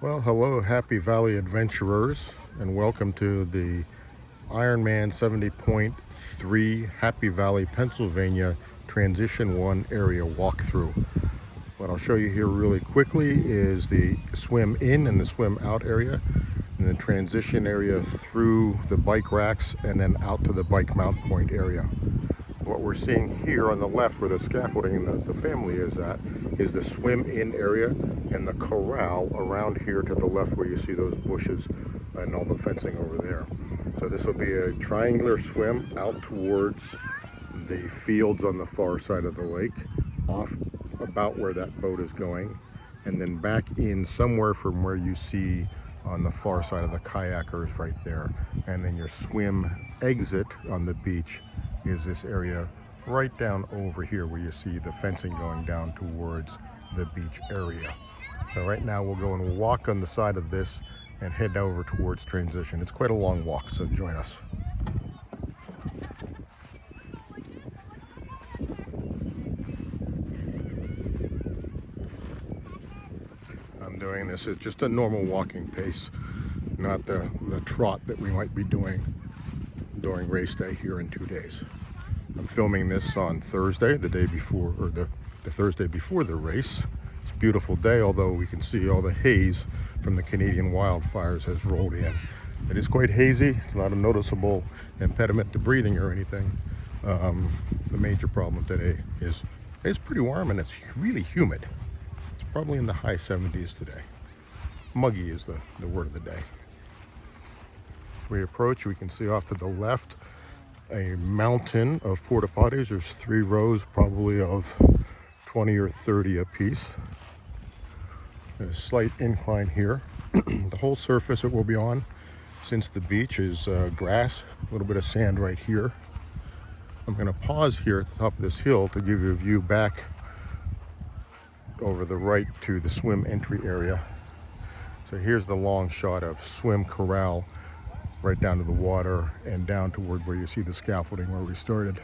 Well, hello, Happy Valley adventurers, and welcome to the Ironman 70.3 Happy Valley, Pennsylvania Transition 1 area walkthrough. What I'll show you here really quickly is the swim in and the swim out area, and the transition area through the bike racks and then out to the bike mount point area. What we're seeing here on the left where the scaffolding and the family is at is the swim in area and the corral around here to the left where you see those bushes and all the fencing over there. So this will be a triangular swim out towards the fields on the far side of the lake, off about where that boat is going, and then back in somewhere from where you see on the far side of the kayakers right there. And then your swim exit on the beach is this area right down over here where you see the fencing going down towards the beach area. So right now we'll go and walk on the side of this and head over towards transition. It's quite a long walk, so join us. I'm doing this at just a normal walking pace, not the trot that we might be doing during race day here in 2 days. I'm filming this on Thursday, the day before, or the Thursday before the race. It's a beautiful day, although we can see all the haze from the Canadian wildfires has rolled in. It is quite hazy. It's not a noticeable impediment to breathing or anything. The major problem today is it's pretty warm and it's really humid. It's probably in the high 70s today. Muggy is the word of the day. As we approach, we can see off to the left a mountain of porta potties. There's 3 rows, probably of 20 or 30 a piece. There's a slight incline here. The whole surface it will be on, since the beach is grass, a little bit of sand right here. I'm going to pause here at the top of this hill to give you a view back over the right to the swim entry area. So here's the long shot of swim corral right down to the water and down toward where you see the scaffolding where we started.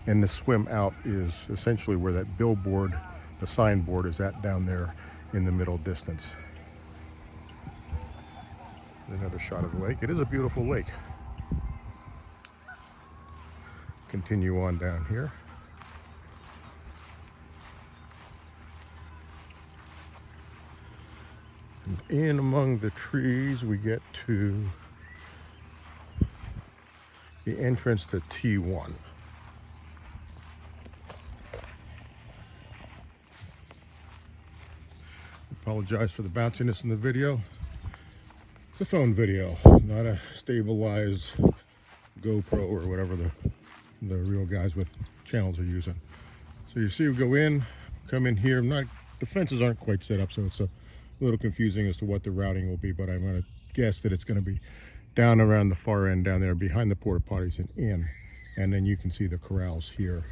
And the swim out is essentially where that billboard, the signboard, is at down there in the middle distance. Another shot of the lake. It is a beautiful lake. Continue on down here. And in among the trees we get to the entrance to T1. Apologize for the bounciness in the video. It's a phone video, not a stabilized GoPro or whatever the real guys with channels are using. So you see we go in, come in here. The fences aren't quite set up, so it's a little confusing as to what the routing will be, but I'm going to guess that it's going to be down around the far end down there behind the porta potties and in, and then you can see the corrals here.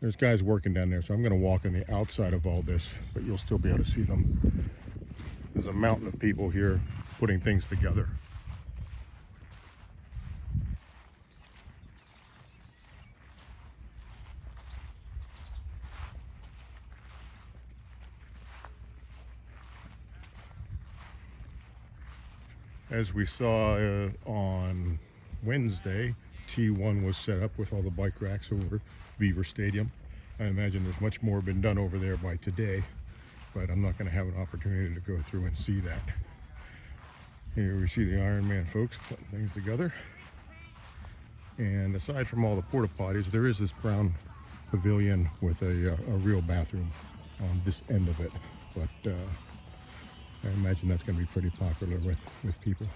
There's guys working down there, so I'm going to walk on the outside of all this, but you'll still be able to see them. There's a mountain of people here putting things together. As we saw on Wednesday, T1 was set up with all the bike racks over Beaver Stadium. I imagine there's much more been done over there by today, but I'm not going to have an opportunity to go through and see that. Here we see the Ironman folks putting things together. And aside from all the porta potties, there is this brown pavilion with a real bathroom on this end of it. But I imagine that's going to be pretty popular with people.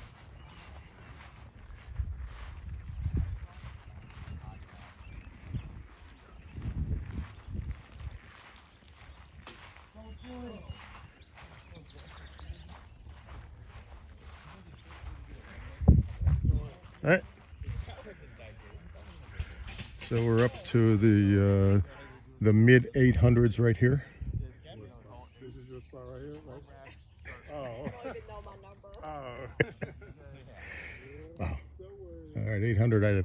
All right. So we're up to the mid 800s right here. This is your spot right here, right? Oh. Wow. All right, 800. I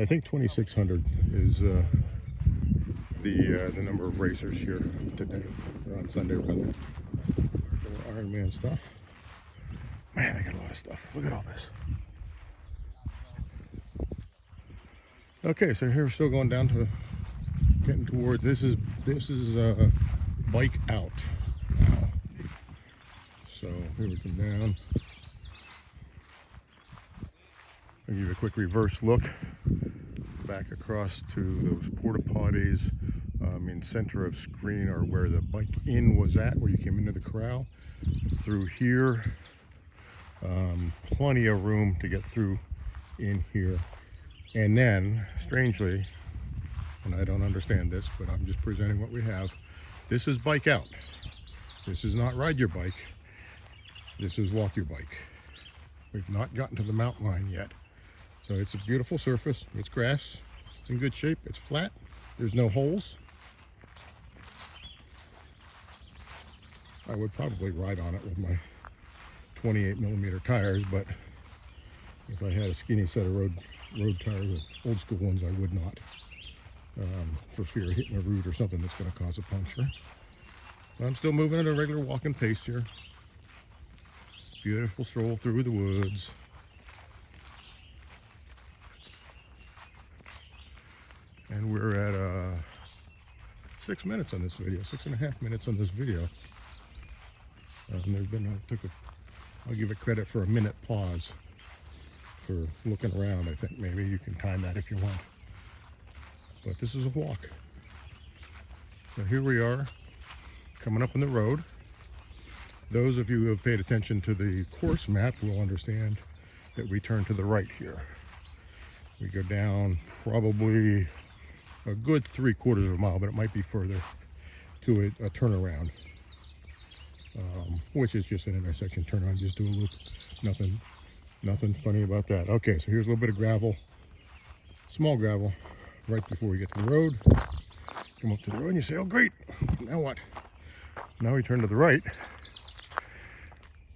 think 2600 is the number of racers here today, or on Sunday rather. More Ironman stuff. Man, I got a lot of stuff. Look at all this. Okay, so here we're still going down to getting towards this is bike out now. So here we come down. I'll give you a quick reverse look back across to those porta potties in center of screen, or where the bike in was at, where you came into the corral. Through here, plenty of room to get through in here. And then, strangely, and I don't understand this, but I'm just presenting what we have. This is bike out. This is not ride your bike. This is walk your bike. We've not gotten to the mountain line yet. So it's a beautiful surface. It's grass. It's in good shape. It's flat. There's no holes. I would probably ride on it with my 28mm tires, but if I had a skinny set of road tires, old school ones, I would not, for fear of hitting a root or something that's going to cause a puncture. But I'm still moving at a regular walking pace here. Beautiful stroll through the woods. And we're at 6 minutes on this video, 6.5 minutes on this video. There's been I'll give it credit for a minute pause for looking around. I think maybe you can time that if you want. But this is a walk. So here we are, coming up on the road. Those of you who have paid attention to the course map will understand that we turn to the right here. We go down probably a good 3/4 of a mile, but it might be further, to a turnaround, which is just an intersection turnaround. Just do a loop. Nothing funny about that. Okay, so here's a little bit of gravel, small gravel, right before we get to the road. Come up to the road and you say, oh great, now what? Now we turn to the right.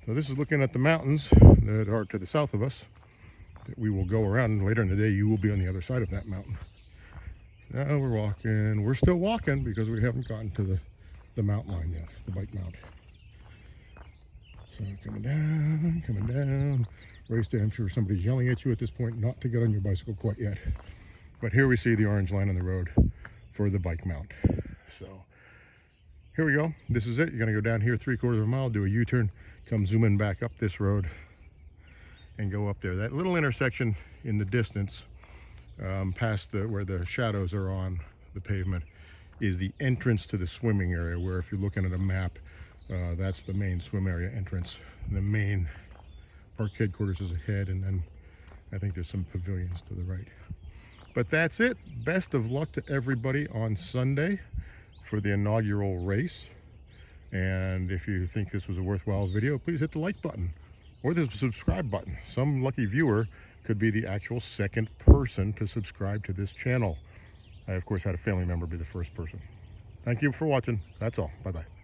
So this is looking at the mountains that are to the south of us that we will go around. Later in the day you will be on the other side of that mountain. Now we're walking. We're still walking because we haven't gotten to the mountain line yet, the bike mount. So coming down. Race day, I'm sure somebody's yelling at you at this point not to get on your bicycle quite yet. But here we see the orange line on the road for the bike mount. So here we go. This is it. You're going to go down here 3/4 of a mile, do a U-turn, come zooming back up this road and go up there. That little intersection in the distance, past where the shadows are on the pavement, is the entrance to the swimming area, where if you're looking at a map, that's the main swim area entrance. The main park headquarters is ahead, and then I think there's some pavilions to the right. But that's it. Best of luck to everybody on Sunday for the inaugural race. And if you think this was a worthwhile video, please hit the like button or the subscribe button. Some lucky viewer could be the actual second person to subscribe to this channel. I, of course, had a family member be the first person. Thank you for watching. That's all. Bye-bye.